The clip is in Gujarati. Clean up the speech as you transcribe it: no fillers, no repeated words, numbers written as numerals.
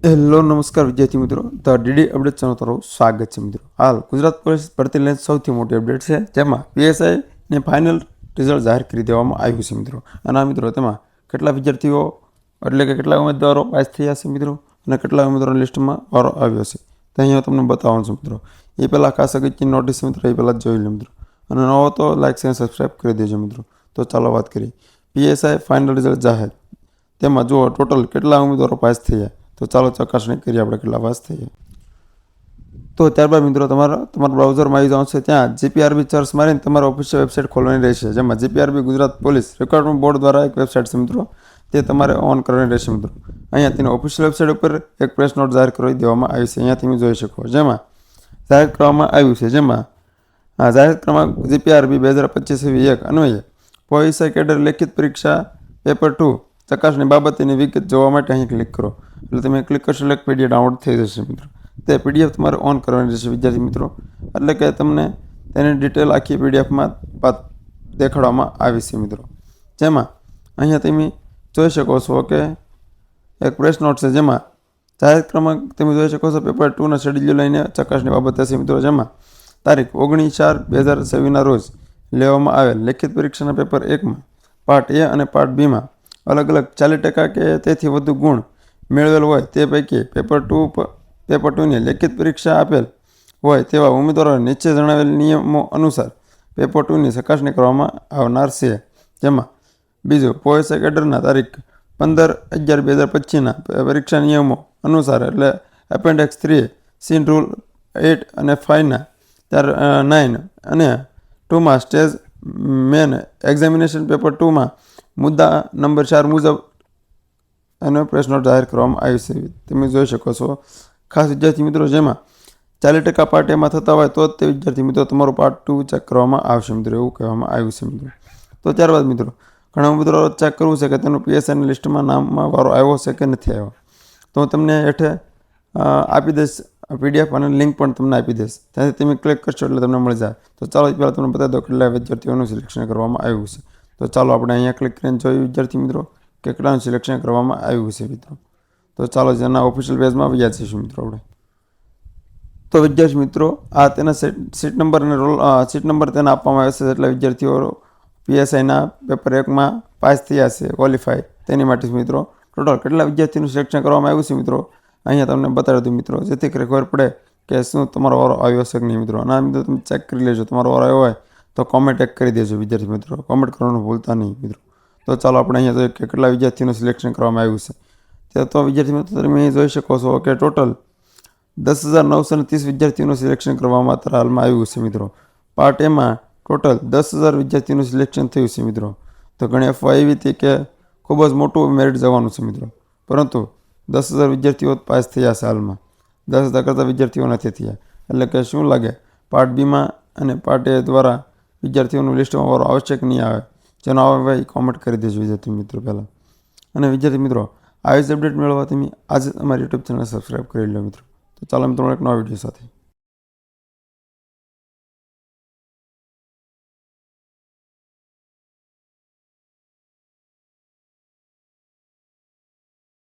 હેલો નમસ્કાર વિદ્યાર્થી મિત્રો, ધ ડીડી અપડેટ ચેનલ તરફ સ્વાગત છે મિત્રો. હાલ ગુજરાત પોલીસ ભરતી લઈને સૌથી મોટી અપડેટ છે, જેમાં પીએસઆઈ ને ફાઇનલ રિઝલ્ટ જાહેર કરી દેવામાં આવ્યું છે મિત્રો. અને આ મિત્રો તેમાં કેટલા વિદ્યાર્થીઓ એટલે કે કેટલા ઉમેદવારો પાસ થયા છે મિત્રો, અને કેટલા ઉમેદવારો લિસ્ટમાં વારો આવ્યો છે તે અહીંયા તમને બતાવવાનું છે મિત્રો. એ પહેલાં ખાસ અગત્યની નોટિસ મિત્રો એ પહેલાં જોઈ લો મિત્રો, અને નવો તો લાઇક અને સબસ્ક્રાઈબ કરી દેજો મિત્રો. તો ચાલો વાત કરીએ પીએસઆઈ ફાઇનલ રિઝલ્ટ જાહેર. તેમાં જુઓ ટોટલ કેટલા ઉમેદવારો પાસ થયા. તો ચાલો ચકાસણી કરીએ આપણે કેટલા પાસ થઈએ. તો ત્યારબાદ મિત્રો તમારા બ્રાઉઝરમાં આવી જવાનું છે. ત્યાં જીપીઆરબી સર્ચ મારીને તમારા ઓફિશિયલ વેબસાઇટ ખોલવાની રહેશે, જેમાં GPRB Gujarat police recruitment board દ્વારા એક વેબસાઇટ છે મિત્રો, તે તમારે ઓન કરવાની રહેશે મિત્રો. અહીંયા તેની ઓફિશિયલ વેબસાઇટ ઉપર એક પ્રેસ નોટ જાહેર કરી દેવામાં આવી છે. અહીંયા તમે જોઈ શકો, જેમાં જાહેર કરવામાં આવ્યું છે, જેમાં જાહેર ક્રમાંક જીપીઆરબી 2025-1 અન્વયે પીએસઆઈ કેડર લેખિત પરીક્ષા પેપર 2 ચકાસણી બાબતેની વિગત જોવા માટે અહીં ક્લિક કરો. એટલે તમે ક્લિક કરશો એટલે પીડીએફ ડાઉનલોડ થઈ જશે મિત્રો. તે પીડીએફ તમારે ઓન કરવાની રહેશે વિદ્યાર્થી મિત્રો, એટલે કે તમને તેની ડિટેલ આખી પીડીએફમાં દેખાડવામાં આવી છે મિત્રો. જેમાં અહીંયા તમે જોઈ શકો છો કે એક પ્રેસ નોટ છે, જેમાં જાહેર ક્રમાંક તમે જોઈ શકો છો પેપર 2ના શેડ્યુલ લઈને ચકાસણી બાબત હશે મિત્રો. જેમાં તારીખ 19/4/2026ના રોજ લેવામાં આવેલ લેખિત પરીક્ષાના પેપર 1માં પાર્ટ એ અને પાર્ટ બીમાં અલગ અલગ 40% કે તેથી વધુ ગુણ મેળવેલ હોય તે પૈકી પેપર 2ની લેખિત પરીક્ષા આપેલ હોય તેવા ઉમેદવારોને નીચે જણાવેલ નિયમો અનુસાર પેપર 2ની ચકાસણી કરવામાં આવનાર છે. જેમાં બીજું પીએસઆઈ કેડરના તારીખ 15/11/2025ના પરીક્ષા નિયમો અનુસાર એટલે એપેન્ડિક્સ 3 સીન રૂલ 8 અને 5ના 9 અને 2માં સ્ટેજ મેન એક્ઝામિનેશન પેપર 2માં મુદ્દા નંબર 4 મુજબ અને પ્રેસ નોટ જાહેર કરવામાં આવી છે. તમે જોઈ શકો છો ખાસ વિદ્યાર્થી મિત્રો, જેમાં 40% પાર્ટ એમાં થતા હોય તો જ તે વિદ્યાર્થી મિત્રો તમારું પાર્ટ 2 ચેક કરવામાં આવશે મિત્રો, એવું કહેવામાં આવ્યું છે મિત્રો. તો ત્યારબાદ મિત્રો ઘણા મિત્રો ચેક કરવું છે કે તેનું પીએસઆઈની લિસ્ટમાં નામમાં વારો આવ્યો છે કે નથી આવ્યો. તો હું તમને હેઠે આપી દઈશ પીડીએફ અને લિંક પણ તમને આપી દઈશ, ત્યાંથી તમે ક્લિક કરશો એટલે તમને મળી જાય. તો ચાલો પહેલાં તમને બતાવી દો કેટલા વિદ્યાર્થીઓનું સિલેક્શન કરવામાં આવ્યું છે. તો ચાલો આપણે અહીંયા ક્લિક કરીને જોઈએ વિદ્યાર્થી મિત્રો કે કેટલાનું સિલેક્શન કરવામાં આવ્યું છે મિત્રો. તો ચાલો જેના ઓફિશિયલ પેજમાં આવી જઈશું મિત્રો આપણે. તો વિદ્યાર્થી મિત્રો આ તેના સીટ નંબર અને સીટ નંબર તેને આપવામાં આવે છે, એટલે વિદ્યાર્થીઓ પીએસઆઈના પેપર 1માં પાસ થયા છે ક્વોલિફાય તેની માટે મિત્રો ટોટલ કેટલા વિદ્યાર્થીનું સિલેક્શન કરવામાં આવ્યું છે મિત્રો અહીંયા તમને બતાવી દઉં મિત્રો, જેથી કરી ખબર પડે કે શું તમારો વારો આવ્યો છે કે નહીં મિત્રો. અને આ મિત્રો તમે ચેક કરી લેજો, તમારો વારો આવ્યો હોય તો કોમેન્ટ એક કરી દેજો વિદ્યાર્થી મિત્રો, કોમેન્ટ કરવાનું ભૂલતા નહીં મિત્રો. તો ચાલો આપણે અહીંયા જોઈએ કે કેટલા વિદ્યાર્થીઓનું સિલેક્શન કરવામાં આવ્યું છે. તો વિદ્યાર્થી મિત્રો તમે અહીં જોઈ શકો છો કે ટોટલ 10,930 વિદ્યાર્થીઓનું સિલેક્શન કરવામાં અત્યારે હાલમાં આવ્યું છે મિત્રો. પાર્ટ એમાં ટોટલ 10,000 વિદ્યાર્થીઓનું સિલેક્શન થયું છે મિત્રો. તો ઘણી અફવા એવી હતી કે ખૂબ જ મોટું મેરિટ જવાનું છે મિત્રો, પરંતુ 10,000 વિદ્યાર્થીઓ પાસ થયા છે હાલમાં, 10,000 કરતાં વિદ્યાર્થીઓ નથી થયા. એટલે કે શું લાગે પાર્ટ બીમાં અને પાર્ટ એ દ્વારા વિદ્યાર્થીઓનું લિસ્ટમાં વારો આવશે કે નહીં આવે, જેનો આવે ભાઈ કોમેન્ટ કરી દેજો વિદ્યાર્થી મિત્રો પહેલાં. અને વિદ્યાર્થી મિત્રો આવી જ અપડેટ મેળવવા તમે આજે અમારી યુટ્યુબ ચેનલ સબસ્ક્રાઈબ કરી લો મિત્રો. તો ચાલો મિત્રો એક નવા વિડીયો સાથે.